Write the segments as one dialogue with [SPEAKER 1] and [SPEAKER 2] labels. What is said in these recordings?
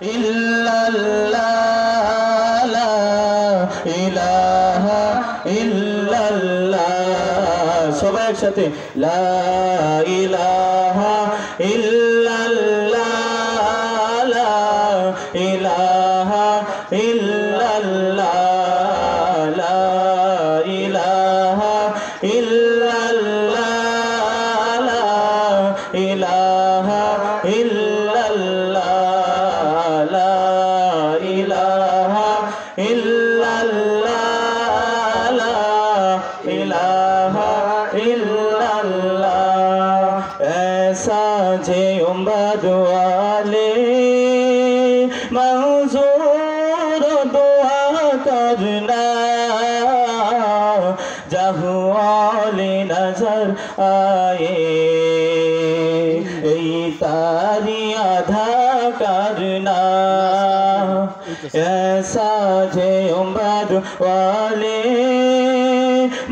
[SPEAKER 1] ইল্লাল্লাহ লা ইলাহা ইল্লাল্লাহ সবাই একসাথে লা ইলাহা ইল্লাল্লাহ লা ইলাহা ইল্লাল্লাহ লা ইলাহা ইল্লাল্লাহ লা ইলাহা ইল্লাল্লাহ লা ইলাহা ইল্লাল্লাহ লা ইলাহা ইল্লাল্লাহ ऐसा जे उम्मत वाले मंजूर दुआ करना जहाँ वाले नजर आए तारी आधा करना ऐसा जे उम्मत वाले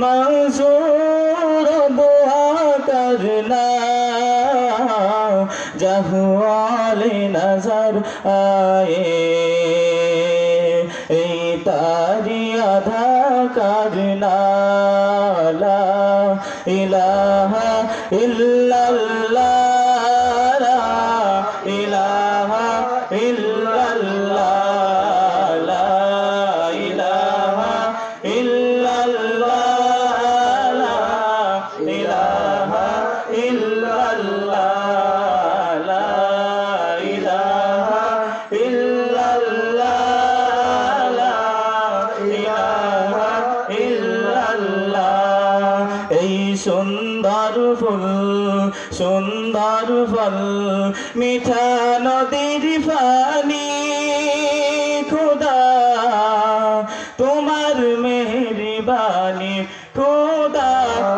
[SPEAKER 1] मंजूर दुआ करना जहाँ वाले नजर आए तारी आधा करना ला इलाहा इल्लल्लाह ला इलाहा इल्लल्लाह ला इलाहा इल्लल्लाह ला इलाहा इल्लल्लाह ला इलाहा इल्लल्लाह ला इलाहा इल्लल्लाह এই সুন্দর ফল মিঠা নদীর পানি খোদা তোমার মেহেরবানি খোদা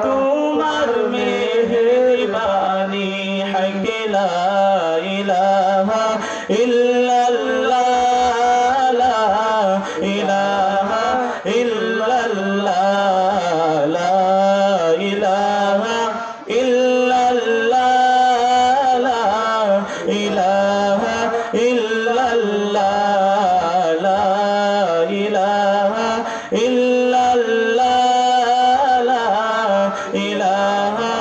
[SPEAKER 1] তোমার মেহেরবানি হক লা ইলাহা ইল্লাল্লাহ লা ইলাহা ইল্লাল্লাহ লা ইলাহা ইল্লাল্লাহ লা ইলাহা ইল্লাল্লাহ লা ইলাহা ইল্লাল্লাহ লা ইলাহা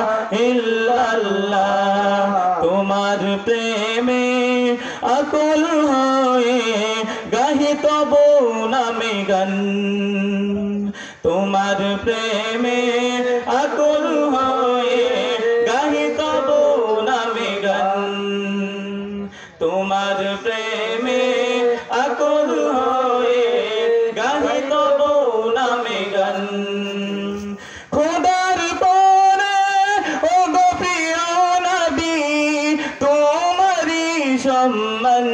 [SPEAKER 1] ইল্লাল্লাহ তোমার প্রেমে আকুল হয়ে গাহি তব নামে গান তোমার প্রেমে আকুল হয়ে গাহি তব নামে গান তোমার প্রেমে আকুল হয়ে গাহি তব নামে গান খোদার পরে ও গো প্রিয় নবী তোমারই সম্মান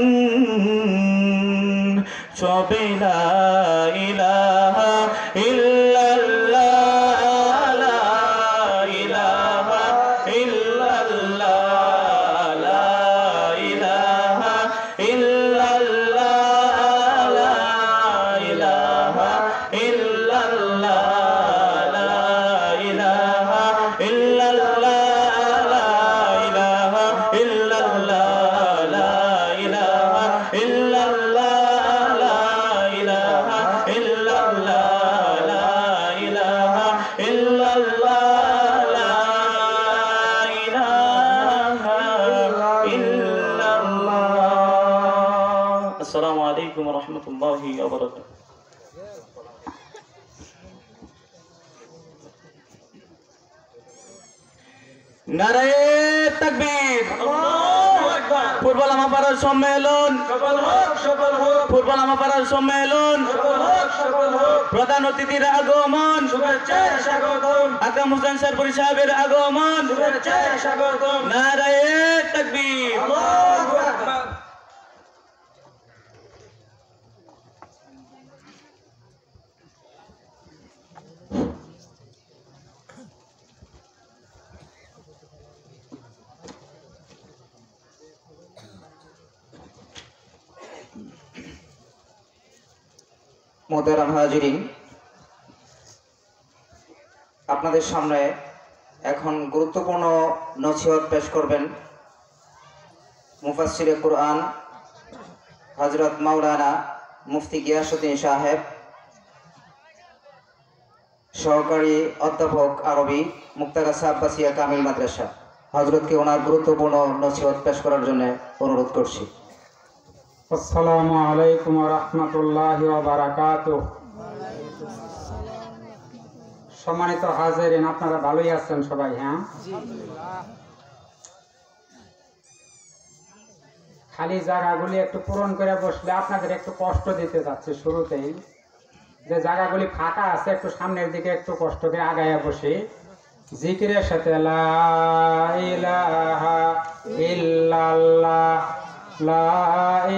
[SPEAKER 1] সবে লা ইলাহা ইল্লাল্লাহ লা ইলাহা ইল্লাল্লাহ লা ইলাহা ইল্লাল্লাহ লা ইলাহা ইল্লাল্লাহ লা ইলাহা ইল্লাল্লাহ লা ইলাহা ইল্লাল্লাহ লা ইলাহা ইল্লাল্লাহ السلام عليكم ورحمة الله وبركاته নারায়ে তাকবীর আল্লাহু আকবার ফুটবল আমাপাড়ার সম্মেলন সফল হোক ফুটবল আমাপাড়ার সম্মেলন সফল হোক প্রধান অতিথির আগমন শুভেচ্ছা স্বাগতম আকরাম হোসেন সরপুরি সাহেবের আগমন শুভেচ্ছা স্বাগতম নারায়ে তাকবীর আল্লাহু আকবার মোহতারাম হাজিরিন, আপনাদের সামনে এখন গুরুত্বপূর্ণ নসিহত পেশ করবেন মুফাসসিরে কুরআন
[SPEAKER 2] হযরত মাওলানা মুফতি গিয়াসউদ্দিন সাহেব, সহকারী অধ্যাপক আরবি, মুক্তাগাছা আব্বাসিয়া কামিল মাদ্রাসা, হযরতকে ওনার গুরুত্বপূর্ণ নসিহত পেশ করার জন্য অনুরোধ করছি।
[SPEAKER 3] আসসালামু আলাইকুম ওয়া রাহমাতুল্লাহি ওয়া বারাকাতুহু। সম্মানিত হাজিরিন, আপনারা ভালোই আছেন সবাই? হ্যাঁ, খালি জায়গাগুলি একটু পূরণ করে বসলে আপনাদের একটু কষ্ট দিতে যাচ্ছে শুরুতেই। যে জায়গাগুলি ফাঁকা আছে একটু সামনের দিকে একটু কষ্ট করে আগায়া বসে জিকিরের সাথে লা ইলাহা ইল্লাল্লাহ, লা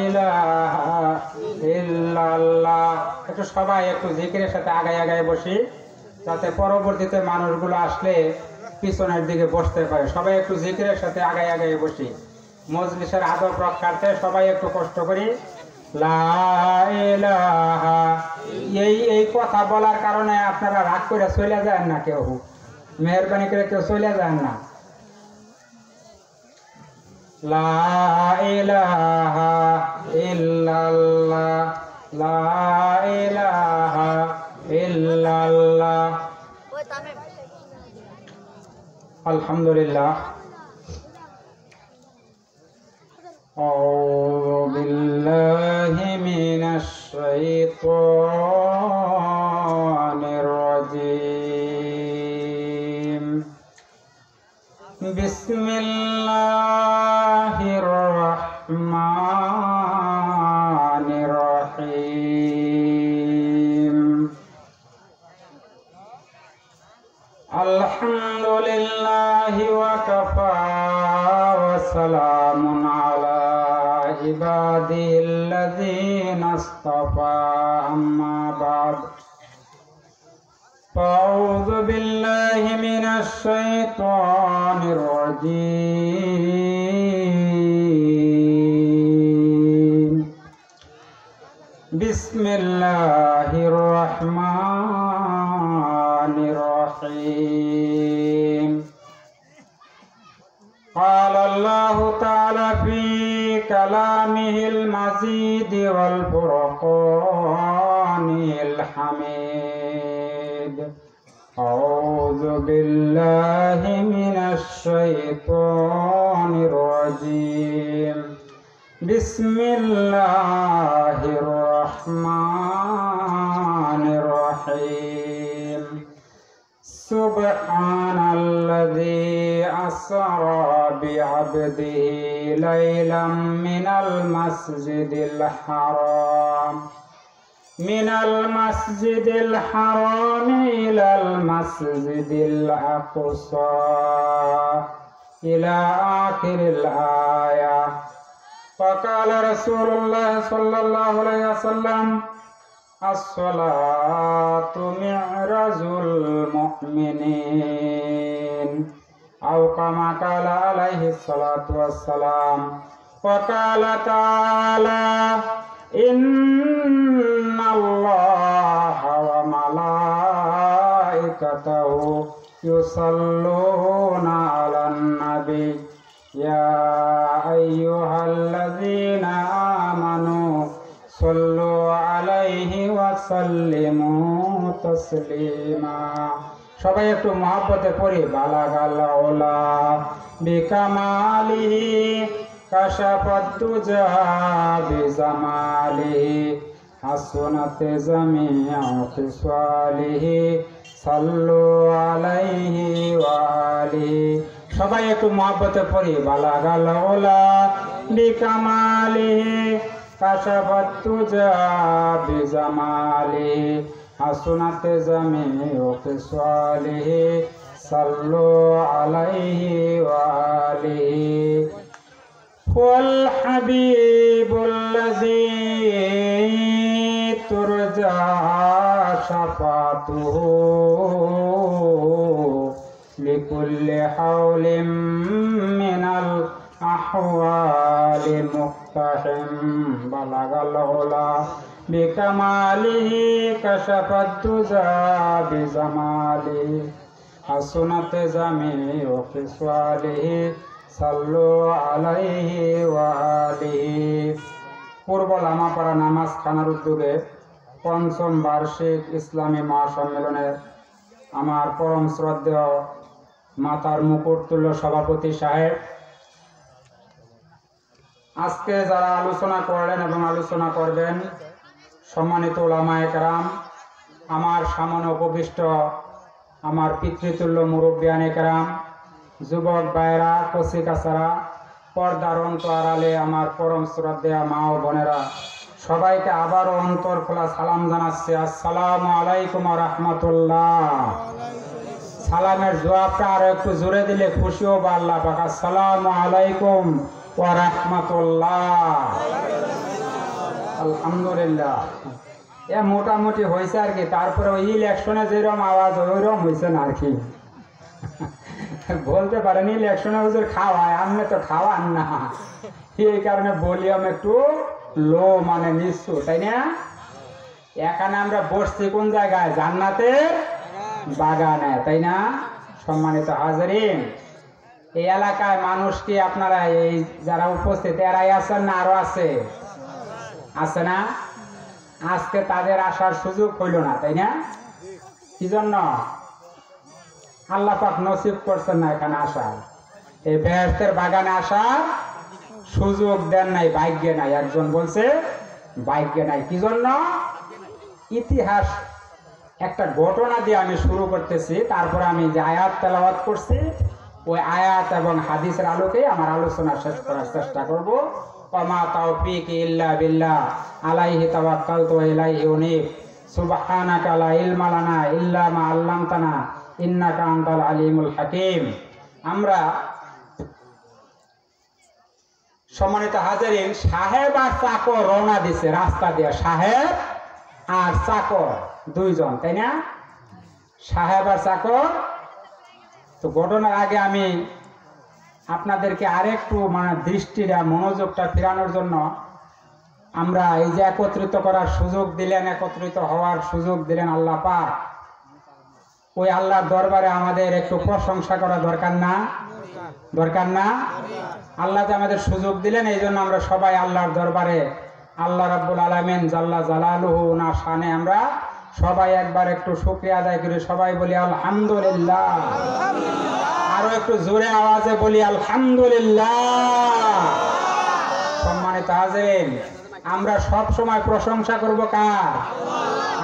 [SPEAKER 3] ইলাহা ইল্লাল্লাহ, একটু সবাই একটু জিকিরের সাথে আগায় আগায় বসি, যাতে পরবর্তীতে মানুষগুলো আসলে পিছনের দিকে বসতে পারে। সবাই একটু জিকিরের সাথে আগায় আগায় বসি, মজলিসের আদব রক্ষার্থে সবাই একটু কষ্ট করি। লা ইলাহা, এই কথা বলার কারণে আপনারা রাগ করে চলে যান না, কেউ মেহরবানি করে কেউ চলে যান না। লা ইলাহা ইল্লাল্লাহ, লা ইলাহা ইল্লাল্লাহ। আলহামদুলিল্লাহ। আউযু বিল্লাহি মিনাশ শাইতানির রাজীম। বিসমিল্লাহির রহমানির রহিম। আলহামদুলিল্লাহি ওয়া কাফা ওয়া সালামুন আলা ইবাদিল্লাযীনা ইসতাফা, আম্মা বা'দ। আউযু বিল্লাহি মিনাশ শাইতানির রাজীম। বিসমিল্লাহির রহমানির রহিম। قال الله تعالى في كلامه المجيد والفرقان الحميد. أعوذ بالله من الشيطان الرجيم. بسم الله الرحمن الرحيم. سبحان الذي أسرى بعبده ليلا من المسجد الحرام إلى المسجد الأقصى إلى آخر الآية. فقال رسول الله صلى الله عليه وسلم: الصلاة معراج المؤمنين، أو كما قال عليه الصلاة والسلام. وقال تعالى: إن الله وملائكته يصلون على النبي يا أيها الذين آمنوا صلوا عليه وسلموا تسليما. সবাই একটু মহব্বতে পড়ি। বালাগাল ওলা বিকামালিহি কাশাফাত দুজা বিজামালিহি হাসনাতে জামিউ খিসালিহি সাল্লু আলাইহি ওয়া আলিহি। সবাই একটু মহব্বতে পড়ি। বালাগাল ওলা বিকামালিহি কাশাফাত দুজা বিজামালিহি হাসনাতে জামিউ খিসালিহি সাল্লু আলাইহি ওয়া আলিহি। ওয়াল হাবিবুল্লাযী তুরজা শাফাতুহু লিকুল্লি হাওলিন মিনাল আহওয়ালি মুক্তাহিম। বালাগাল উলা বিকামালিহি কাশাফাত দুজা বিজামালিহি হাসনাতে জামিউ খিসালিহি সাল্লু আলাইহি ওয়া আলিহি। পূর্ব লামাপাড়া নামাজ খানার উদ্যোগে পঞ্চম বার্ষিক ইসলামী মহাসম্মেলনের আমার পরম শ্রদ্ধেয় মাতার মুকুটতুল্য সভাপতি সাহেব, আজকে যারা আলোচনা করলেন এবং আলোচনা করবেন সম্মানিত ওলামায়ে কেরাম, আমার সামনে উপবিষ্ট আমার পিতৃতুল্য মুরব্বিয়ানে কেরাম, যুবক ভাইয়েরা, কচি কাচারা, পর্দার আড়ালে আমার পরম শ্রদ্ধেয়া মা ও বোনেরা, সবাইকে আবারও অন্তর খোলা সালাম জানাচ্ছি। আসসালামু আলাইকুম ওয়া রাহমাতুল্লাহ। সালামের জবাবটা আরো একটু জোরে দিলে খুশি হব আল্লাহ পাক। আসসালামু আলাইকুম ওয়া রাহমাতুল্লাহ। আলহামদুলিল্লাহ, এ মোটামুটি হয়েছে আর কি। তারপরে ওই ইলেকশনে যেরকম আওয়াজ ওইরকম হয়েছে না আর কি। বলতে পারেন ইলেকশনে হুজুর খাওয়ায়, আপনি তো খাওয়ান না, এই কারণে ভলিউম একটু লো, মানে নিচু, তাই না? এখানে আমরা বসছি কোন জায়গায়? জান্নাতের বাগানে, তাই না? সম্মানিত হাজরিন, এই এলাকায় মানুষ কি আপনারা এই যারা উপস্থিত এরাই আছেন না আরো আছে? আছে না? আজকে তাদের আসার সুযোগ হইল না, তাই না? কি জন্য? আল্লাহ পাক নসিব করছেন না এখানে আসার, এই বেহেশতের বাগানে আসার সুযোগ দেন নাই, ভাগ্যে নাই। একজন বলছে ভাগ্যে নাই। কি জন্য? ইতিহাস একটা ঘটনা দিয়ে আমি শুরু করতেছি, তারপরে আমি যে আয়াত তেলাওয়াত করছি ওই আয়াত এবং হাদিসের আলোকে আমার আলোচনা শেষ করার চেষ্টা করব। ওমা তাওফীকি ইল্লা বিল্লাহ আলাইহি তাওয়াক্কালতু ওয়া ইলাইহি উনীব সুবহানাকা লা ইলমা লানা ইল্লা মা আল্লামতানা ইন্নাকা আনতাল আলিমুল হাকিম। আমরা সম্মানিত হাজিরিন, সাহেব আর চাকর রওনা দিছে রাস্তা দিয়ে, সাহেব আর চাকর দুইজন, তাই না? সাহেব আর চাকর। তো ঘটনার আগে আমি আপনাদেরকে আরেকটু মানে দৃষ্টিটা মনোযোগটা ফেরানোর জন্য আমরা এই যে একত্রিত করার সুযোগ দিলেন, একত্রিত হওয়ার সুযোগ দিলেন আল্লাহ পাক, ওই আল্লাহর দরবারে আমাদের একটু প্রশংসা করা দরকার না? দরকার না? আল্লাহ যে আমাদের সুযোগ দিলেন, এই জন্য আমরা সবাই আল্লাহর দরবারে আল্লাহ রাব্বুল আলামিন জাল্লা জালালুহু না শানে আমরা সবাই একবার একটু শুকরিয়া আদায় করি। সবাই বলি আলহামদুলিল্লাহ। আরো একটু জোরে আওয়াজে বলি আলহামদুলিল্লাহ। সম্মানিত হাজিরিন, আমরা সব সময় প্রশংসা করব কার?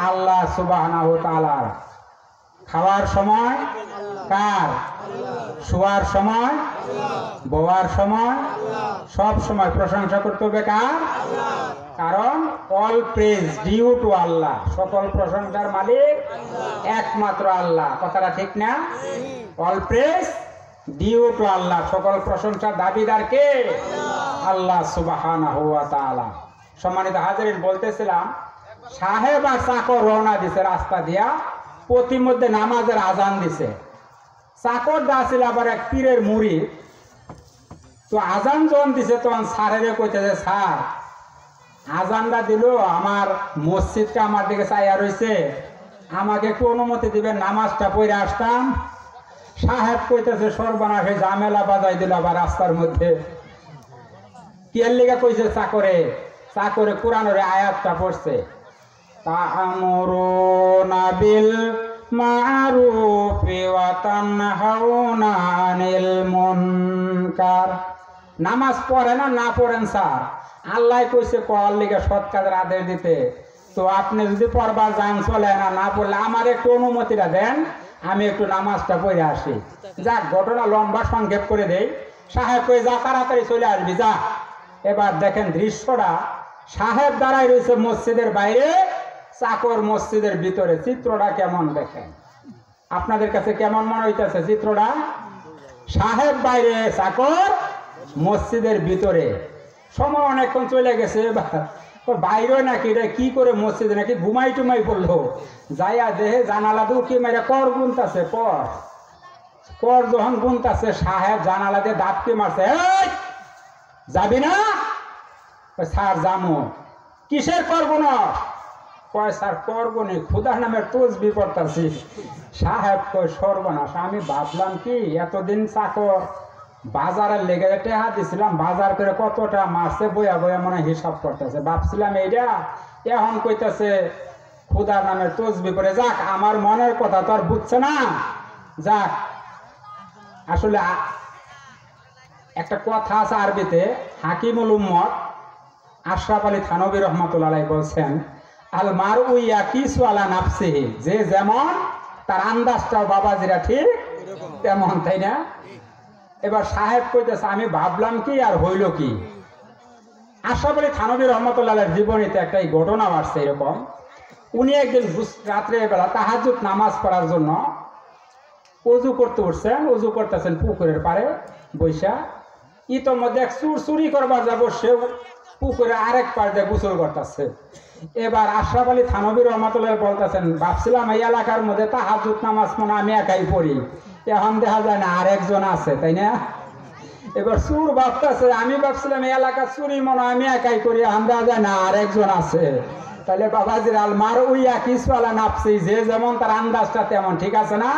[SPEAKER 3] আল্লাহ সুবহানাহু ওয়া তাআলার। খাওয়ার সময় কার? শোয়ার সময়, বওয়ার সময়, সব সময় প্রশংসা করতে হবে কার? কারণ অল প্রেজ ডিউ টু আল্লাহ, সকল প্রশংসার মালিক একমাত্র আল্লাহ। কথাটা ঠিক না? অল প্রেজ ডিউ টু আল্লাহ, সকল প্রশংসার দাবিদার কে? আল্লাহ সুবহানাহু ওয়া তাআলা। সম্মানিত হাজিরিন, বলতেছিলাম সাহেব আর চাকর রওনা দিছে রাস্তা দিয়া, প্রতিমধ্যে নামাজের আজান দিছে। চাকর দাছিল আবার এক পীরের মুরিদ। তো আজান যখন দিছে তখন স্যারেরে কইতেছে, স্যার আজানটা দিল, আমার মসজিদটা আমার দিকে চাইয়া রয়েছে, আমাকে একটু অনুমতি দিবেন, নামাজটা পড়ে আসতাম। সাহেব কইতেছে, সর্বনাশ, ঝামেলা বাজাই দিল আবার রাস্তার মধ্যে। কি এর লিগা কইছে চাকরে? চাকরে কোরআনের আয়াতটা পড়ছে, তা'মুরুনা বিল মা'রুফি ওয়া তানহাউনা আনিল মুনকার। নামাজ পড়ে না পড়েন স্যার, আল্লাহ কইছে কল লিগে সৎ কাজের আদেশ দিতে। তো আপনি যদি পড়বার যান চলে না পড়লে আমার একটু অনুমতিটা দেন, আমি একটু নামাজটা পড়ে আসি। যাক, ঘটনা লম্বা সংক্ষেপ করে দেই। সাহেব কই, যা তাড়াতাড়ি চলে আসবি যা। এবার দেখেন দৃশ্যটা, সাহেব দাঁড়াই রয়েছে মসজিদের বাইরে, চাকর মসজিদের ভিতরে। চিত্রটা কেমন দেখেন? আপনাদের কাছে কেমন মনে হইতেছে চিত্রটা? সাহেব বাইরে, চাকর মসজিদের ভিতরে। সময় অনেকক্ষণ চলে গেছে, বাইরে নাকি রে কি করে মসজিদে নাকি ঘুমাই টুমাই পড়লো। যাইয়া দেহে জানালা দু কি মেরে কর গুনতাছে, কর যখন গুনতাছে, সাহেব জানালা দিয়ে দাঁতকে মারছে, যাবি না? স্যার জামু। কিসের করবো না? কয় স্যার করবো নি, খুদার নামের তসবি পড়তাছি। সাহেব কয় সর্বনাশ, আমি ভাবলাম কি এতদিন চাকর বাজারের লেগে টেহা দিছিলাম, বাজার করে কতটা মারছে বইয়া বইয়া মনে হয় হিসাব করতেছে। ভাবছিলাম এইটা, এখন কইতাছে খুদার নামের তসবি করে। যাক, আমার মনের কথা তো আর বুঝছে না। যাক, আসলে একটা কথা আছে আরবিতে, হাকিমুল উম্মত আশরাফ আলী থানবী রহমাতুল্লাহ আলাইহি বলছেন, আল মারউ ইয়াকিসু আলা নাফসিহি, যে যেমন তার আন্দাজটাও বাবাজিরা ঠিক তেমন, তাই না? এবার সাহেব কইতেছে, আমি ভাবলাম কি আর হইল কি। আশরাফ আলী থানবী রহমাতুল্লাহ আলাইহির জীবনীতে একটা ঘটনা আসছে এরকম। উনি একদিন রাত্রে বেলা তাহাজ্জুদ নামাজ পড়ার জন্য উজু করতে উঠছেন, উজু করতেছেন পুকুরের পাড়ে বৈশা। ইতোমধ্যে এক চুর চুরি করবার যাবো, সে পুকুরে আরেক পাড় দিয়ে গোসল করতেছে। এবার আশরাফ আলী থানবী রহমাতুল্লাহ বলতেছেন, ভাবছিলাম এই এলাকার মধ্যে তাহাজ্জুদ নামাজ মনে আমি একাই পড়ি, এখন দেখা যায় না আরেকজন আছে, তাই না? এবার চুর ভাবতেছে, আমি ভাবছিলাম এই এলাকার চুরি মনে আমি একাই করি, এখন দেখা যায় না আরেকজন আছে। তাহলে বাবাজির আল মারউ ইয়াকিসু আলা নাফসি, যে যেমন তার আন্দাজটা তেমন, ঠিক আছে না?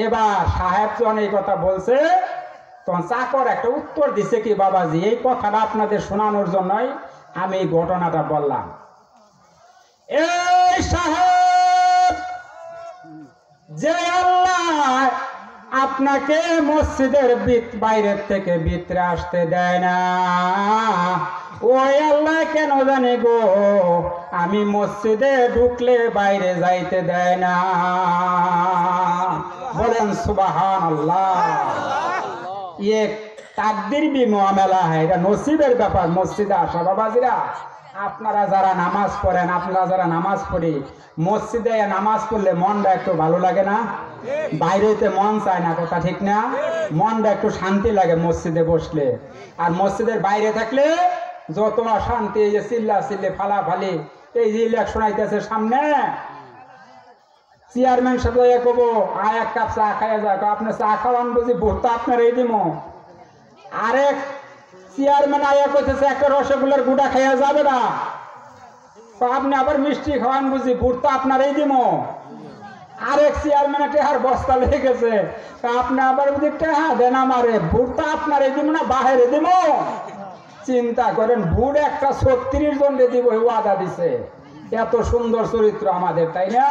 [SPEAKER 3] এবার সাহেব যখন এই কথা বলছে, তখন চাকর একটা উত্তর দিছে কি, বাবাজি এই কথাটা আপনাদের শোনানোর জন্যই আমি এই ঘটনাটা বললাম। এই সাহেব, যে আল্লাহ আপনাকে মসজিদের বাইরের থেকে ভিতরে আসতে দেয় না, ওই আল্লাহ কেন জানে গো আমি মসজিদে ঢুকলে বাইরে যাইতে দেয় না। বলেন সুবহানাল্লাহ। ये তাকদীর বি মুআমালা है, এটা নসিবের ব্যাপার মসজিদে আসা। বাবাজিরা, আপনারা যারা নামাজ পড়েন, আপনারা যারা নামাজ পড়ি, মসজিদে নামাজ পড়লে মনটা একটু ভালো লাগে না? বাইরেতে মন চায় না, কথা ঠিক না? মনটা একটু শান্তি লাগে মসজিদে বসলে। আর মসজিদের বাইরে থাকলে যত অশান্তি, এই যে চিল্লা চিল্লি ফালাফালি, এই যে ইলেকশন আইতেছে সামনে, চেয়ারম্যান সাথে কব আয় এক কাপ চা খাইয়া যায়, আপনি চা খাওয়ান বুঝি ভোট তো আপনার এই দিব। আরেক চেয়ারম্যান আয়া কইতেছে একটা রসগোল্লার গুড়া খাইয়া যাবে না, আপনি আবার মিষ্টি খাওয়ান বুঝি ভোট তো আপনার এই দিব। আরেক চেয়ারম্যান টেহার বস্তা লেগে গেছে, আপনি আবার বুঝি টেহা দেন আমারে, ভোট তো আপনার এই দিব না বাহিরে দিব। চিন্তা করেন, ভোট একটা 36 জন দিব ওয়াদা দিছে। এত সুন্দর চরিত্র আমাদের, তাই না?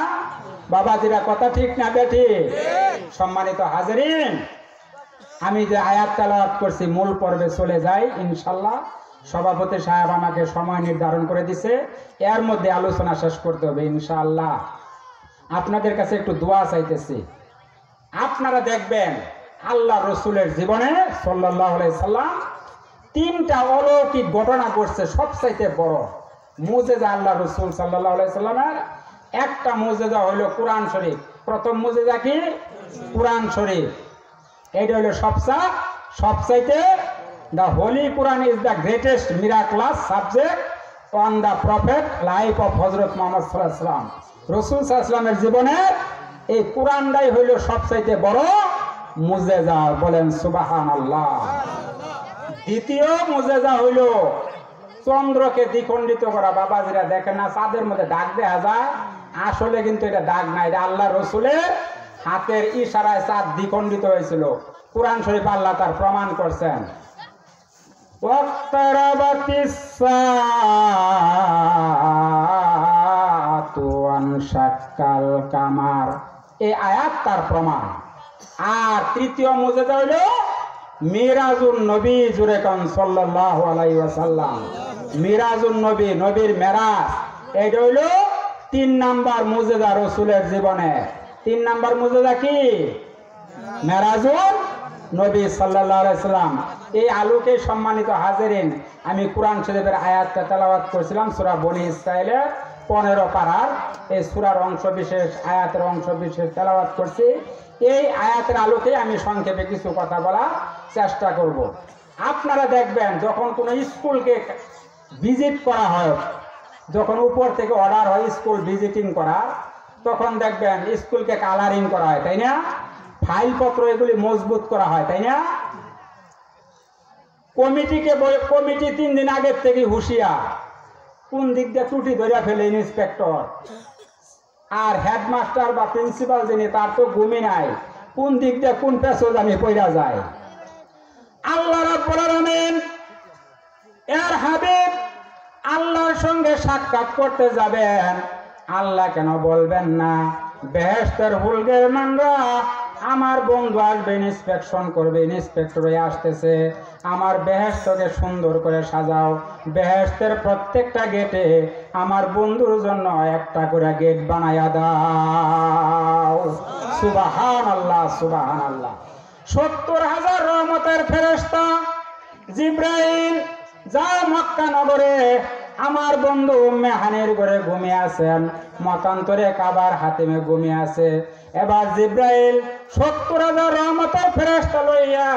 [SPEAKER 3] বাবাজিরা, কথা ঠিক না বেঠি? সম্মানিত হাজিরিন, আমি যে আয়াত তেলাওয়াত করছি মূল পর্বে চলে যাই ইনশাল্লাহ। সভাপতি সাহেব আমাকে সময় নির্ধারণ করে দিছে, এর মধ্যে আলোচনা শেষ করতে হবে ইনশাআল্লাহ। আপনাদের কাছে একটু দোয়া চাইতেছি। আপনারা দেখবেন আল্লাহ রসুলের জীবনে সাল্লাল্লাহু আলাইহি সাল্লাম 3টা অলৌকিক ঘটনা ঘটছে। সবচাইতে বড় মুজিজা আল্লাহ রসুল সাল্লাল্লাহু আলাইহি সাল্লামের একটা মুজিজা হইল কোরআন শরীফ। প্রথম মুজিজা কি? কোরআন শরীফ। এইটা হইল সবচাইতে the holy Quran is the greatest miraculous subject on the prophet life of হযরত মুহাম্মদ সাল্লাল্লাহু আলাইহি ওয়াসাল্লাম। রাসূল সাল্লাল্লাহু আলাইহি ওয়াসাল্লামের জীবনের এই কোরআনটাই হইল সবচাইতে বড় মুজিজা। বলেন সুবহানাল্লাহ। দ্বিতীয় মুজিজা হইল চন্দ্রকে দ্বিখণ্ডিত করা। বাবাজিরা দেখেন না, চাঁদের মধ্যে দাগ দেখা যায়, আসলে কিন্তু এটা দাগ না, এটা আল্লাহ রসুলের হাতের ইশারায় চাঁদ দ্বিখণ্ডিত হয়েছিল। কোরআন শরীফ আল্লাহ তার প্রমাণ করছেন। এই আয়াত তার প্রমাণ। আর তৃতীয় মুজিজা হইল মিরাজুন নবী, জুরে কান সাল্লাল্লাহু আলাইহি ওয়াসাল্লাম। মিরাজুন নবী, নবীর মেরাজ, এটা হইল 3 নাম্বার মুজিজা রসুলের জীবনে। 3 নাম্বার মুজিজা কি? মেরাজুন নবী সাল্লাল্লাহু আলাইহি ওয়াসাল্লাম। এই আলোকে সম্মানিত হাজিরিন, আমি কোরআন শরীফের আয়াতটা তেলাওয়াত করেছিলাম সূরা বনী ইসরাঈলের 15 পারার। এই সূরার অংশ বিশেষ, আয়াতের অংশ বিশেষ তেলাওয়াত করছি। এই আয়াতের আলোকে আমি সংক্ষেপে কিছু কথা বলার চেষ্টা করব। আপনারা দেখবেন যখন কোনো স্কুলকে ভিজিট করা হয়, যখন উপর থেকে অর্ডার হয় স্কুল ভিজিটিং করা, তখন দেখবেন স্কুলকে কালারিং করা হয়, তাই না? ফাইলপত্র এগুলি মজবুত করা হয়, তাই না? কমিটি 3 দিন আগের থেকে হুঁশিয়ার, কোন দিক দিয়ে ত্রুটি ধরে ফেলে ইন্সপেক্টর। আর হেডমাস্টার বা প্রিন্সিপাল যিনি, তার তো ঘুমই নাই, কোন দিক দিয়ে কোন পেছো জানি পড়া যায়। আল্লাহ রাব্বুল আলামিন এর হাবিব আল্লাহর সঙ্গে সাক্ষাৎ করতে যাবেন, আল্লাহ কেন বলবেন না বেহেশতের হুলগের মানরা আমার বন্ধু আসবে, ইন্সপেকশন করবে, ইন্সপেক্টর হয়ে আসতেছে, আমার বেহেশতকে সুন্দর করে সাজাও, বেহেশতের প্রত্যেকটা গেটে আমার বন্ধুর জন্য একটা করে গেট বানায়া দাও। সুবহানাল্লাহ, সুবহানাল্লাহ। 70,000 রহমতের ফেরেশতা জিব্রাইল যা মক্কা নগরে আমার বন্ধু উম্মে হানির ঘরে ঘুমিয়ে আছেন, মতান্তরে কাবার হাতিমে ঘুমিয়ে আছে। এবার জিব্রাইল 70,000 রহমতের ফেরেশতা লইয়া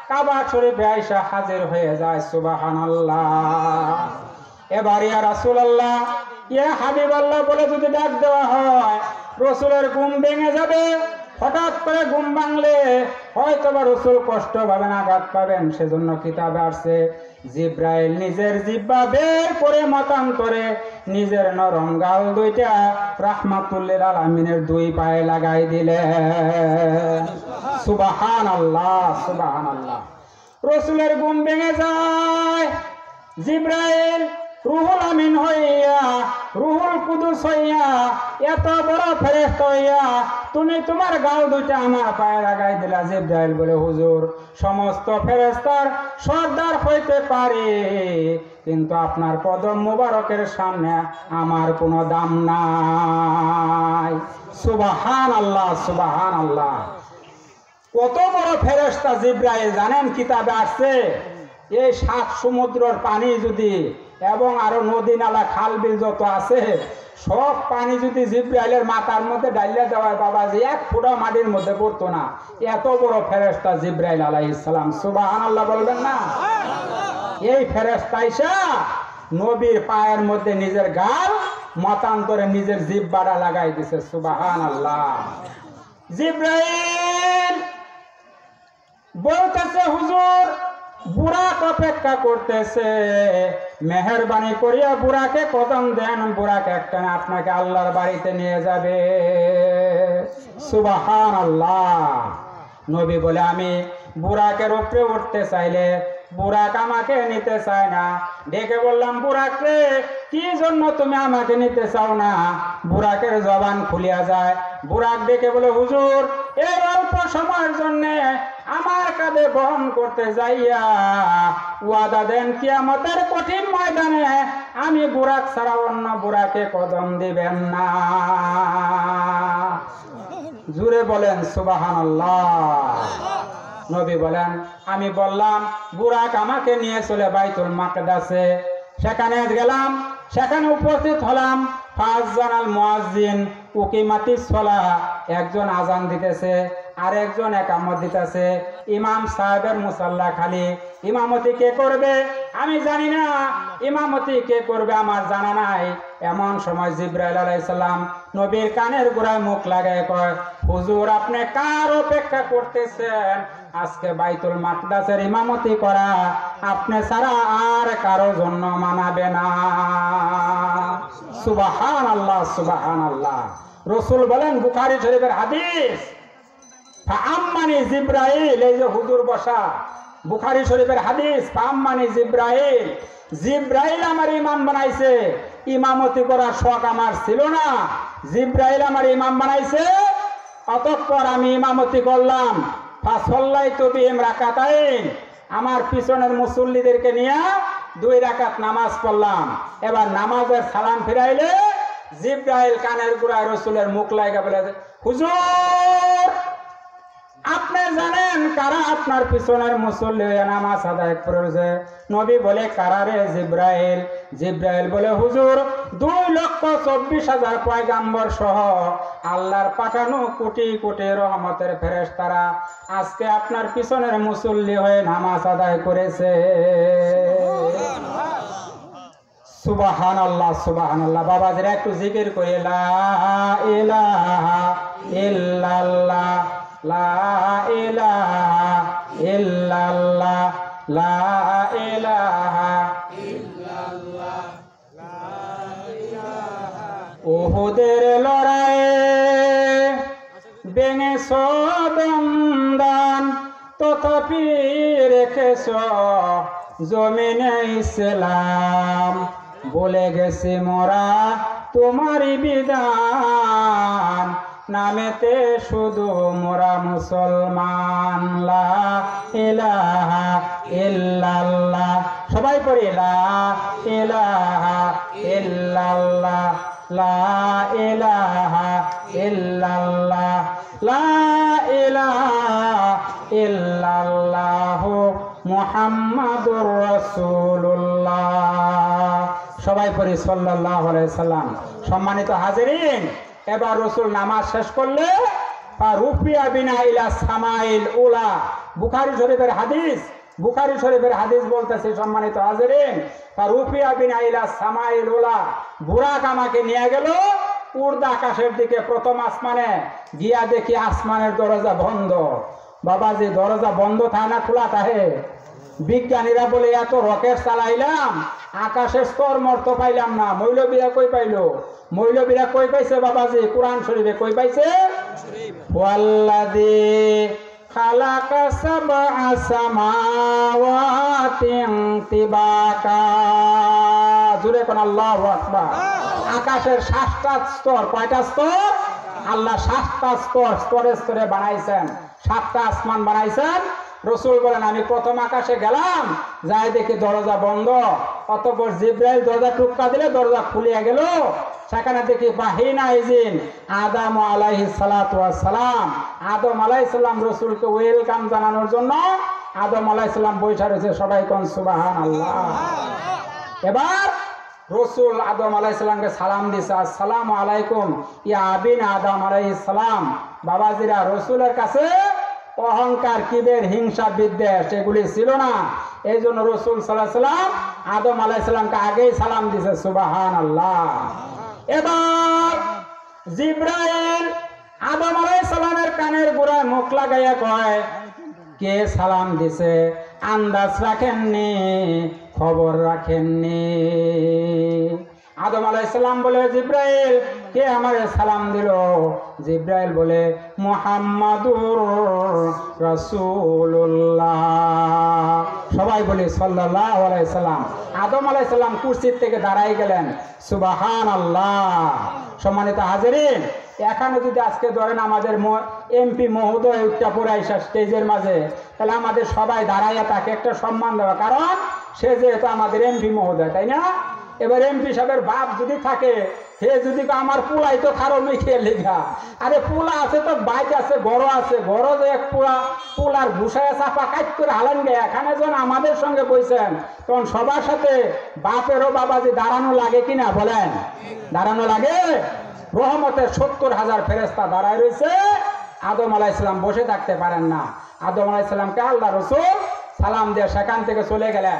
[SPEAKER 3] কাবা শরীফে আইসা হাজির হয়ে যায়। সুবহানাল্লাহ। এবার ইয়া রাসূলুল্লাহ, ইয়া হাবিবাল্লাহ বলে যদি ডাক দেওয়া হয়, রসুলের ঘুম ভেঙে যাবে। হঠাৎ করে ঘুম ভাঙলে হয়তো বা রসুল কষ্ট পাবেন, আঘাত পাবেন। সেজন্য কিতাবে আসছে জিব্রাইল নিজের জিহ্বা বের করে মতান্তরে নিজের নরম গাল দুইটা রাহমাতুল্লিল আলামিনের 2 পায়ে লাগাই দিলেন। সুবহানাল্লাহ, সুবহানাল্লাহ। রসুলের ঘুম ভেঙে যায়। জিব্রাইল রুহুল আমিন হইয়া, রুহুল কুদুস হইয়া, এত বড় ফেরেশতা হইয়া তুমি তোমার গাল দুইটা আমার পায়ে লাগাই দিলা। জিব্রাইল বলে, হুজুর সমস্ত ফেরেশতার সর্দার হইতে পারে, কিন্তু আপনার কদম মুবারকের সামনে আমার কোনো দাম নাই। সুবহানাল্লাহ, সুবহানাল্লাহ। কত বড় ফেরেশতা জিব্রাইল জানেন? কিতাবে আসছে এই 7 সমুদ্রের পানি যদি এবং আরো নদী নালা খাল বিল যত আছে সব পানি যদি জিব্রাইলের মাথার মধ্যে ডাইলা দেওয়ায় বাবাজি 1 ফুটা মাটির মধ্যে পড়তো না। এত বড় ফেরেশতা জিব্রাইল আলাইহিস সালাম। সুবহানাল্লাহ বলবেন না? এই ফেরেশতা আইসা নবীর পায়ের মধ্যে নিজের গাল মতান্তরে নিজের জিহ্বাটা লাগাই দিছে। সুবহানাল্লাহ। জিব্রাইল বলতেছে, হুজুর বুরাক অপেক্ষা করতেছে, মেহেরবানি করিয়া বুরাকে কদম দেন, বুরাক একটা আপনাকে আল্লাহর বাড়িতে নিয়ে যাবে। সুবহানাল্লাহ। নবী বলে, আমি বুরাকের উপরে উঠতে চাইলে বুরাক আমাকে নিতে চায় না। ডেকে বললাম, বুরাক রে, কি জন্য তুমি আমাকে নিতে চাও না? বুরাকের জবান খুলিয়া যায়। বুরাক ডেকে বলে, হুজুর এই অল্প সময়ের জন্য আমার কাঁধে বহন করতে যাইয়া ওয়াদা দেন কিয়ামতের কঠিন ময়দানে আমি বুরাক ছাড়া অন্য বুরাকে কদম দিবেন না। জুড়ে বলেন সুবহানাল্লাহ। নবী বলেন, আমি বললাম বুরাক আমাকে নিয়ে চলে বাইতুল মাকদাসে। সেখানে গেলাম, সেখানে উপস্থিত হলাম। 5 জন আল মুয়াজ্জিন উকিমাতিস সালাহ, একজন আজান দিতেছে আর একজন একামত দিতেছে। ইমাম সাহেবের মুসাল্লা খালি। ইমামতি কে করবে আমি জানি না, ইমামতি কে করবে আমার জানা নাই। এমন সময় জিব্রাইল আলাইহিস সালাম নবীর কানের গোড়ায় মুখ লাগায় কয়, হুজুর আপনি কার অপেক্ষা করতেছেন? আজকে বাইতুল মাকদাসের ইমামতি করা আপনি ছাড়া আর কারো জন্য মানাবে না। সুবহানাল্লাহ, সুবহানাল্লাহ। রাসূল বলেন, বুখারী শরীফের হাদিস, ফাআম্মানি জিব্রাইল, এই যে হুজুর বসা, বুখারী শরীফের হাদিস, ফাআম্মানি জিব্রাইল, জিব্রাইল আমার ইমাম বানাইছে। ইমামতি করার শখ আমার ছিল না, জিব্রাইল আমার ইমাম বানাইছে। অতঃপর আমি ইমামতি করলাম। ফাসাল্লাইতু বিহিম রাকাতাইন, আমার পিছনের মুসল্লিদেরকে নিয়ে 2 রাকাত নামাজ পড়লাম। এবার নামাজের সালাম ফিরাইলে জিব্রাইল কানের গোড়ায় রাসূলের মুখ লাগা বলে, হুজুর আপনি জানেন কারা আপনার পিছনের মুসল্লি হয়ে নামাজ আদায় করেছে? নবী বলে, কারা রে? জিব্রাইল। জিব্রাইল বলে, হুজুর 2,24,000 পয়গাম্বর সহ আল্লাহর পাঠানো কোটি কোটি রহমতের ফেরেশতারা আজকে আপনার পিছনের মুসল্লি হয়ে নামাজ আদায় করেছে। সুবহানাল্লাহ, সুবহানাল্লাহ। বাবাজিরা একটু জিকির করে, লা ইলাহা ইল্লাল্লাহ, লা ইলাহা ইল্লাল্লাহ, লা ইলাহা ইল্লাল্লাহ, লা ইলাহা। উহুদের লড়াইয়ে ভেঙে সদন্দান, তথাপি রেখেছ জমিনে ইসলাম, বলে গেছি মোরা তোমারই বিধান, নামেতে শুধু মোরা মুসলমান। লা ইলাহা ইল্লাল্লাহ, সবাই পড়ি লা ইলাহা ইল্লাল্লাহ, লা ইলাহা ইল্লাল্লাহ, লা ইলাহা ইল্লাল্লাহু মুহাম্মাদুর রাসূলুল্লাহ। সবাই পড়ি সাল্লাল্লাহু আলাইহি সাল্লাম। সম্মানিত হাজিরিন, এবার রসুল নামাজ শেষ করলে রুফিয়া বিনা ইলা সামাইল উলা, বুখারী শরীফের হাদিস, বুখারী শরীফের হাদিস বলতেছে সম্মানিত হাজিরিন, রুফিয়া বিনা ইলা সামাইল উলা, বুরাক আমাকে নিয়ে গেল উর্দা আকাশের দিকে, প্রথম আসমানে গিয়া দেখি আসমানের দরজা বন্ধ। বাবাজি, দরজা বন্ধ থাকে না খোলা থাকে? বিজ্ঞানীরা বলে এত রকেট চালাইলাম আকাশের স্তর মর্ত পাইলাম না। মৌলবীরা কই পাইলো? মৌলবীরা কই পাইছে বাবাজি? কোরআন শরীফে কই পাইছে? ওয়াল্লাযী খালাকা সাবআ সামাওয়াতিন তিবাকা, জোরে কোন আল্লাহু আকবার। আকাশের 7টা স্তর, কয়টা স্তর? আল্লাহ 7টা স্তর, স্তরে স্তরে বানাইছেন, 7টা আসমান বানাইছেন। রসুল বলেন আমি প্রথম আকাশে গেলাম, যাই দেখি দরজা বন্ধ। অতঃপর জিব্রাইল দরজা টুক্কা দিলে দরজা খুলিয়া গেল। সেখানে দেখি বাহিনা ইজিন আদম আলাইহিস সালাতু ওয়াস সালাম, আদম আলাইহিস সালাম রসুলকে ওয়েলকাম জানানোর জন্য আদম আলাইহিস সালাম বসে রয়েছে। সবাই কোন সুবহানাল্লাহ। এবার রসুল আদম আলাইহিস সালামকে সালাম দিছে, আসসালামু আলাইকুম ইয়া আবিন আদম আলাইহিস সালাম। বাবাজিরা, রসুলের কাছে অহংকার, কিবের, হিংসা, বিদ্বেষ এগুলি ছিল না। এই জন্য রসুল সাল্লাল্লাহু আলাইহি সাল্লাম আদম আলাইহিস সালামকে আগেই সালাম দিছে। সুবহানাল্লাহ। এবার জিব্রাইল আদম আলাইহিস সালামের কানের গোড়ায় মুখ লাগাইয়া কয়, কে সালাম দিছে? আন্দাজ রাখেননি, খবর রাখেননি। আদম আলাইহিস সালাম বলে, জিব্রাইল কে আমারে সালাম দিল? জিব্রাইল বলে, মুহাম্মাদুর রাসূলুল্লাহ। সবাই বলি সাল্লাল্লাহু আলাইহি সাল্লাম। আদম আলাইহিস সালাম কুরসির থেকে দাঁড়াই গেলেন। সুবহানাল্লাহ। সম্মানিত হাজিরিন, এখানে যদি আজকে ধরেন আমাদের এমপি মহোদয় উঠটা পড়ে আইসা স্টেজের মাঝে, তাহলে আমাদের সবাই দাঁড়াইয়া তাকে একটা সম্মান দেওয়া, কারণ সে যেহেতু আমাদের এমপি মহোদয়, তাই না? এবার এমপি সাহেবের বাপ যদি থাকে, হে যদি আমার পোলাই তো কারণ খেয়ে লেখা, আরে পোলা আছে তো বাইক আছে, গড় আছে, গড় যে এক পোলার ঘুষায় চাপা কাট করে হালান গে, এখানে যখন আমাদের সঙ্গে বইছেন তখন সবার সাথে বাপেরও বাবাজি দাঁড়ানো লাগে কিনা বলেন? দাঁড়ানো লাগে। রহমতের 70,000 ফেরেশতা দাঁড়ায় রয়েছে। আদম আলাইহিস সালাম বসে থাকতে পারেন না। আদম আলাইহিস সালামকে আল্লাহ রসুল সালাম দিয়ে সেখান থেকে চলে গেলেন।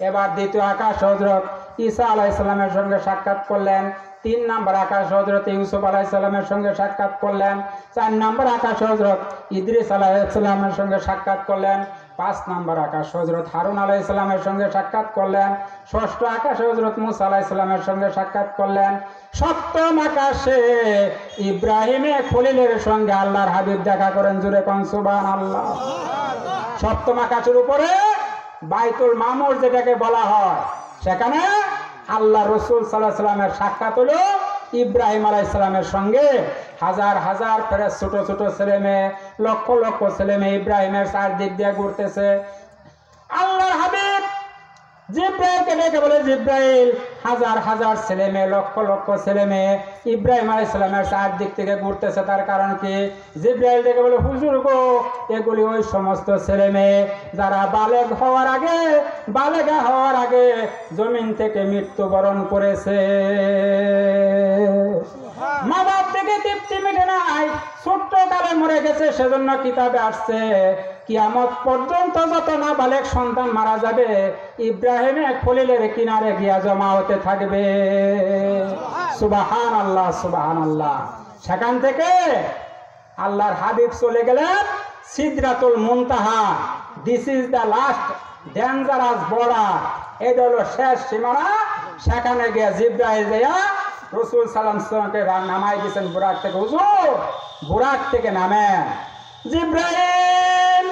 [SPEAKER 3] এবার দ্বিতীয় আকাশ হযরত ঈসা আলাইহিস সালামের সঙ্গে সাক্ষাৎ করলেন। 3 নম্বর আকাশ হযরত ইউসুফ আলাইহিস সালামের সঙ্গে সাক্ষাৎ করলেন। 4 নম্বর আকাশ হযরত ইদ্রিস আলাইহিস সালামের সঙ্গে সাক্ষাৎ করলেন। 5 নম্বর আকাশ হযরত হারুন আলাইহিস সালামের সঙ্গে সাক্ষাৎ করলেন। 6ষ্ঠ আকাশ হযরত মূসা আলাইহিস সালামের সঙ্গে সাক্ষাৎ করলেন। 7ম আকাশে ইব্রাহিমে খলিলের সঙ্গে আল্লাহর হাবিব দেখা করেন। জোরে কোন সুবহানাল্লাহ। 7ম আকাশের উপরে বাইতুল মামুর যেটাকে বলা হয়, সেখানে আল্লাহ রসুল সাল্লাল্লাহু আলাইহি সাল্লামের সাক্ষাৎ হলো ইব্রাহিম আলাইহিস সালামের সঙ্গে। হাজার হাজার ফেরেশতা, ছোট ছোট ছেলে মেয়ে, লক্ষ লক্ষ ছেলে মেয়ে ইব্রাহিমের চারদিক দিয়ে ঘুরতেছে। আল্লাহর হাবিব জিব্রাইলকে ডেকে বলে, জিব্রাইল, হাজার হাজার ছেলে মেয়ে, লক্ষ লক্ষ ছেলে মেয়ে ইব্রাহিম আলাইহিস সালামের চারদিক থেকে ঘুরতেছে, তার কারণ কি? জিব্রাইল ডেকে বলে, হুজুর গো, এগুলি ওই সমস্ত ছেলে মেয়ে যারা বালেগ হওয়ার আগে, বালেগা হওয়ার আগে জমিন থেকে মৃত্যুবরণ করেছে। মা বাপ থেকে তৃপ্তি মিটে নাই, ছোট্ট কালে মরে গেছে, সেজন্য কিতাবে আসছে কিয়ামত পর্যন্ত যত না বালেগ সন্তান মারা যাবে, ইব্রাহিমে খলিলের কিনারে গিয়া জমা হতে থাকবে। সুবহানাল্লাহ, সুবহানাল্লাহ। সেখান থেকে আল্লাহর হাবিব চলে গেলেন সিদরাতুল মুনতাহা। This is the last dangerous border. এটা হলো শেষ সীমানা। সেখানে গিয়া জিব্রাইল যাইয়া রসুল সাল্লাল্লাহু আলাইহি ওয়াসাল্লামকে নামাই দিয়েছেন বুরাক থেকে। হুজুর, বুরাক থেকে নামেন। জিব্রাইল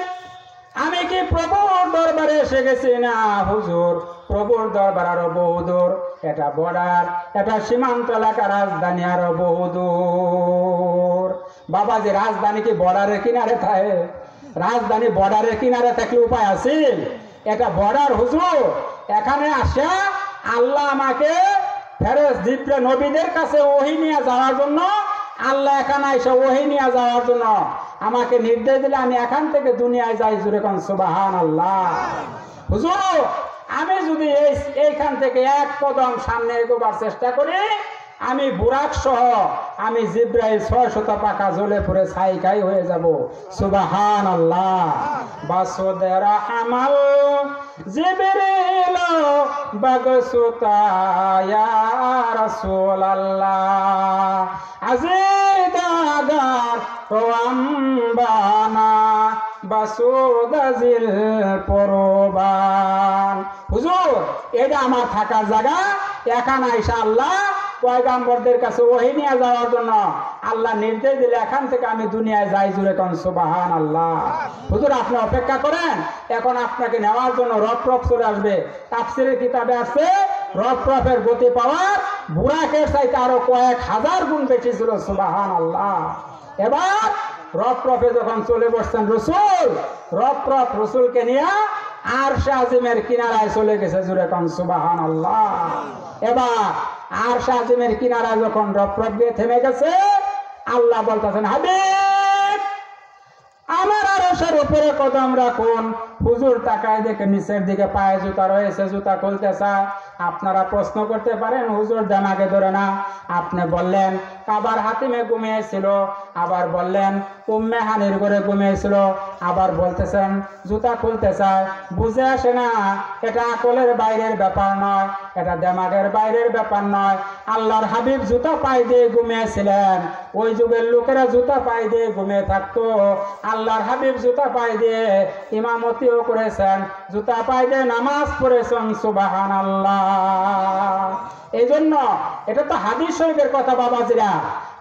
[SPEAKER 3] আমি কি প্রভুর দরবারে এসে গেছি? না হুজুর, প্রভুর দরবার আরো বহুদূর, এটা বর্ডার, এটা সীমান্ত এলাকা, রাজধানী আরো বহুদূর। বাবাজি, রাজধানী কি বর্ডারের কিনারে থাকে? রাজধানী বর্ডারের কিনারে থাকলে উপায় আছে? এটা বর্ডার হুজুর। এখানে আসা আল্লাহ আমাকে ফেরেশতা জিবরাইল নবীদের কাছে ওহী নিয়ে যাওয়ার জন্য, আল্লাহ এখানে এসে ওহী নিয়ে যাওয়ার জন্য আমাকে নির্দেশ দিলে আমি এখান থেকে দুনিয়ায় যাই। জুড়ে কোন সুবহানাল্লাহ। হুজুর, আমি যদি এইখান থেকে এক কদম সামনে এগোবার চেষ্টা করি, আমি বুরাক সহ আমি জিব্রাইল 600 পাকা জ্বলে পড়ে ছাই হয়ে যাব। সুবহানাল্লাহ। বাসুদের আমাল জিবরিল বাগসুতা ইয়া রাসূলুল্লাহ আজিদাগার রওয়াম্বানা বাসুদাজিল পরবান। হুজুর, এটা আমার থাকার জায়গা। এখানে আইসা আল্লাহ পয়গাম্বরদের কাছে ওহী নিয়ে যাওয়ার জন্য আল্লাহ নির্দেশ দিলে এখান থেকে আমি দুনিয়ায় যাই। জুড়ে কোন সুবহানাল্লাহ। হুজুর, আপনি অপেক্ষা করেন, এখন আপনাকে নেওয়ার জন্য রফরফ চলে আসবে। তাফসীরের কিতাবে আছে রফরফের গতি পাওয়ার বুরাকের চাইতে আরো কয়েক হাজার গুণ বেশি ছিল। সুবহানাল্লাহ। এবার রফরফে যখন চলে বসছেন রসুল, রফরফ রসুলকে নিয়ে আরশে আজিমের কিনারায় চলে গেছে। জুড়ে কোন সুবহানাল্লাহ। এবার আরশে আজিমের কিনারায় যখন রফরফ গিয়ে থেমে গেছে, আল্লাহ বলতেছেন, হাবিব আমার আরশের উপরে কদম রাখুন। হুজুর তাকায় দেখে নিচের দিকে পায়ে জুতা রয়েছে, জুতা খুলতে চায়। আপনারা প্রশ্ন করতে পারেন, হুজুর জামাকে ধরে না। আপনি বললেন কাবার হাতিমে ঘুমিয়েছিল, আবার বললেন উম্মে হানির ঘরে ঘুমিয়েছিল, আবার বলতেছেন জুতা খুলতে চায়। বুঝে আসে না, এটা আকলের বাইরের ব্যাপার নয়, এটা দেমাগের বাইরের ব্যাপার নয়। আল্লাহর হাবিব জুতা পায়ে দিয়ে ঘুমিয়েছিলেন। ওই যুগের লোকেরা জুতা পায়ে দিয়ে ঘুমিয়ে থাকতো। আল্লাহর হাবিব জুতা পায়ে দিয়ে ইমামতিও করেছেন, জুতা পায়ে দিয়ে নামাজ পড়েছেন। সুবহানাল্লাহ। এই জন্য এটা তো হাদিস শরীফের কথা বাবাজিরা।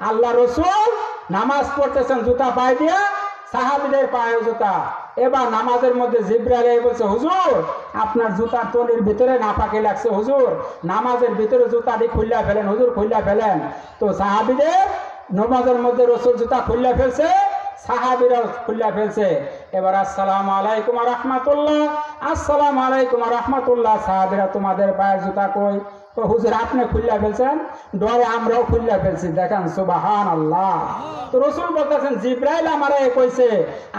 [SPEAKER 3] আল্লাহ রসুল নামাজ পড়তেছেন জুতা পায়ে দিয়া, সাহাবীদের পায়ে জুতা। এবার নামাজের মধ্যে জিবরাইল বলছে, হুজুর আপনার জুতার তলির ভিতরে নাপাকি লাগছে, হুজুর নামাজের ভিতরে জুতাটি খুললা ফেলেন, হুজুর খুললা ফেলেন। তো সাহাবীদের নামাজের মধ্যে রসুল জুতা খুললা ফেলছে, সাহাবীরা খুললা ফেলছে। এবার আসসালামু আলাইকুম ওয়া রাহমাতুল্লাহ, আসসালামু আলাইকুম ওয়া রাহমাতুল্লাহ। সাহাবীরা তোমাদের পায়ের জুতা কই? তো হুজুর আপনি খুললা ফেলছেন, ডরে আমরাও খুললা ফেলছি। দেখেন সুবহানাল্লাহ। তো রসুল বলতেছেন জিবরাইল আমারে কইছে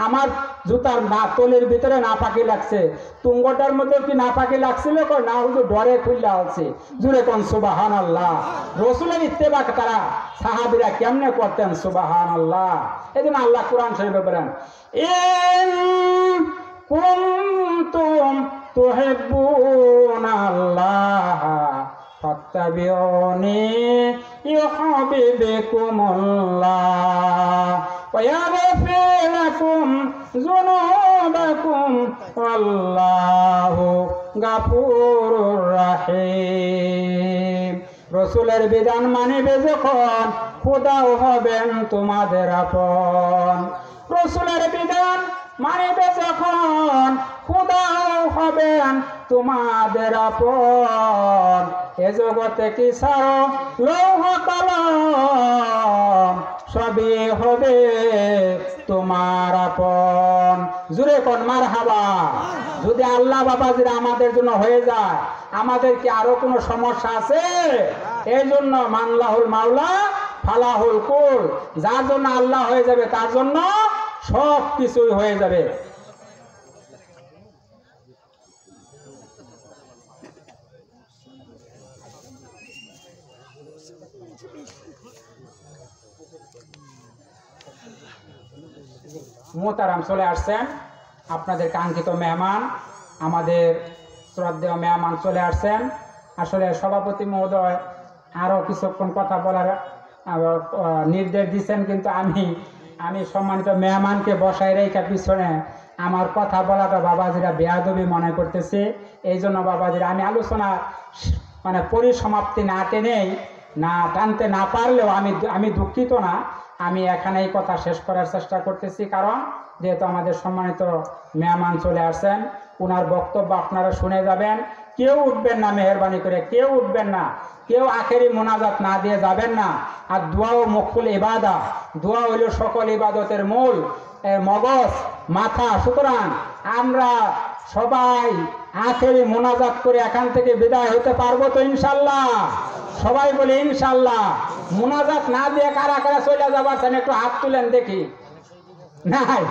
[SPEAKER 3] আমার জুতার তলির ভিতরে নাপাকি লাগছে। তুঙ্গটার মধ্যে কি নাপাকি লাগছিল? না হুজুর ডরে খুললা আছে। জুড়ে কোন সুবহানাল্লাহ। রসুলের ইত্তেবা তারা সাহাবীরা কেমনে করতেন? সুবহানাল্লাহ। এজন্য আল্লাহ কোরআন শরীফে বলেন, ইন কুনতুম তুহিব্বুনাল্লাহ ফাত্তাবিউনি ইউহিব্বুকুমুল্লাহ ওয়া ইয়াগফির লাকুম যুনুবাকুম ওয়াল্লাহু গাফুরুর রাহিম। রসুলের বিধান মানিবে যখন খোদাও হবেন তোমাদের আপন। রসুলের বিধান মানিবে যখন খোদাও হবেন তোমাদের আপন। এ জগতে কি ছাড়ো লৌহ কলম, সবই হবে তোমার আপন। জুড়ে কোন মারহাবা। যদি আল্লাহ বাবাজিরা আমাদের জন্য হয়ে যায়, আমাদের কি আরো কোনো সমস্যা আছে? এই জন্য মানলাহুল মাওলা ফালাহুল কুল। যার জন্য আল্লাহ হয়ে যাবে তার জন্য সব কিছুই হয়ে যাবে। মোহতারাম চলে আসছেন আপনাদের কাঙ্ক্ষিত মেহমান, আমাদের শ্রদ্ধেয় মেহমান চলে আসছেন। আসলে সভাপতি মহোদয় আরও কিছুক্ষণ কথা বলার নির্দেশ দিচ্ছেন, কিন্তু আমি সম্মানিত মেহমানকে বসায় রেখে পিছনে আমার কথা বলাটা বাবাজিরা বেয়াদবি মনে করতেছে। এই জন্য বাবাজিরা আমি আলোচনা পরিসমাপ্তি না টেনেই না টানতে না পারলেও আমি দুঃখিত না, আমি এখানেই কথা শেষ করার চেষ্টা করতেছি, কারণ যেহেতু আমাদের সম্মানিত মেহমান চলে আসছেন, ওনার বক্তব্য আপনারা শুনে যাবেন। কেউ উঠবেন না, মেহরবানি করে কেউ উঠবেন না, কেউ আখেরি মোনাজাত না দিয়ে যাবেন না। আর দোয়া ও মুকুল ইবাদা, দোয়া হইল সকল ইবাদতের মূল, মগজ, মাথা। সুতরাং আমরা সবাই আখেরি মোনাজাত করে এখান থেকে বিদায় হতে পারবো তো ইনশাল্লাহ? সবাই বলে ইনশাল্লাহ। মোনাজাত না দিয়ে কারা কারা চলে যাবার চান একটু হাত তুলেন দেখি। নাই,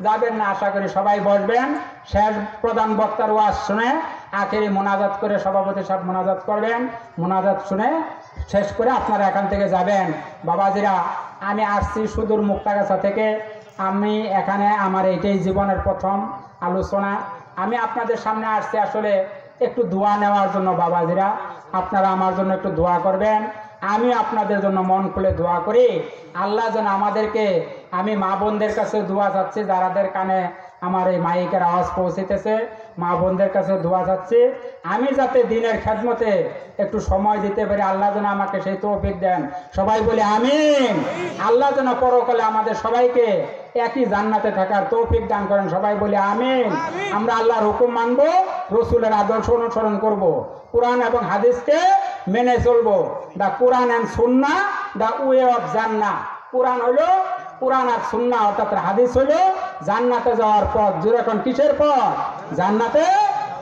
[SPEAKER 3] যাবেন না। আশা করি সবাই বসবেন, শেষ প্রধান বক্তার ওয়াজ শুনে আখেরি মোনাজাত করে সভাপতি সাহেব মোনাজাত করবেন। মোনাজাত শুনে শেষ করে আপনারা এখান থেকে যাবেন। বাবাজিরা, আমি আসছি সুদূর মুক্তাগাছা থেকে। আমি এখানে আমার এইটাই জীবনের প্রথম আলোচনা। আমি আপনাদের সামনে আসছি আসলে একটু দোয়া নেওয়ার জন্য। বাবাজিরা, আপনারা আমার জন্য একটু দোয়া করবেন। আমি আপনাদের জন্য মন খুলে দোয়া করি। আল্লাহ যেন আমাদেরকে, আমি মা বোনদের কাছে দোয়া চাচ্ছি, যারাদের কানে আমার এই মাইকের আওয়াজ পৌঁছিতেছে, মা বোনদের কাছে দোয়া চাচ্ছি, আমি যাতে দিনের খেদমতে একটু সময় দিতে পারি। আল্লাহ যেন আমাকে সেই তৌফিক দেন। সবাই বলে আমিন। আল্লাহ যেন পরকালে আমাদের সবাইকে একই জান্নাতে থাকার তৌফিক দান করেন। সবাই বলে আমিন। আমরা আল্লাহর হুকুম মানবো, রসুলের আদর্শ অনুসরণ করব, কোরআন এবং হাদিসকে মেনে চলবো। দা কোরআন and Sunnah, the way of জান্নাহ। কোরআন হলো কোরআন আর সুন্নাহ, অর্থাৎ হাদিস হলো জান্নাতে যাওয়ার পথ। যেরকম কিসের পথ? জান্নাতে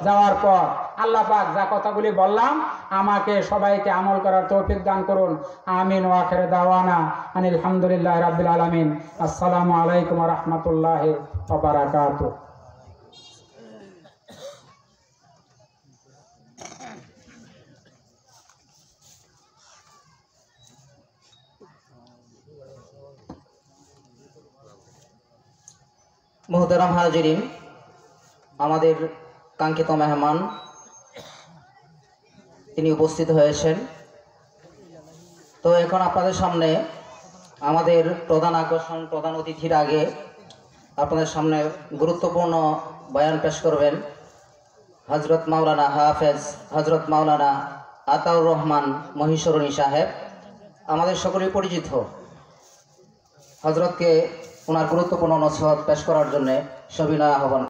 [SPEAKER 3] যাওয়ার পথ। আল্লাহ পাক যা কথাগুলি বললাম আমাকে সবাইকে আমল করার তৌফিক দান করুন। আমিন। ওয়া আখিরু দাওয়ানা আনিল হামদুলিল্লাহি রাব্বিল আলামিন। আসসালামু আলাইকুম ওয়া রাহমাতুল্লাহি ওয়া বারাকাতুহু।
[SPEAKER 2] মোহতারাম হাজিরিন, আমাদের কাঙ্ক্ষিত মেহমান তিনি উপস্থিত হয়েছেন। তো এখন আপনাদের সামনে আমাদের প্রধান আকর্ষণ, প্রধান অতিথির আগে আপনাদের সামনে গুরুত্বপূর্ণ বয়ান পেশ করবেন হজরত মাওলানা হাফেজ হজরত মাওলানা আতাউর রহমান মহিষরণী সাহেব। আমাদের সকলেই পরিচিত। হজরতকে ওনার গুরুত্বপূর্ণ নসিহত পেশ করার জন্য সবিনয় আহ্বান।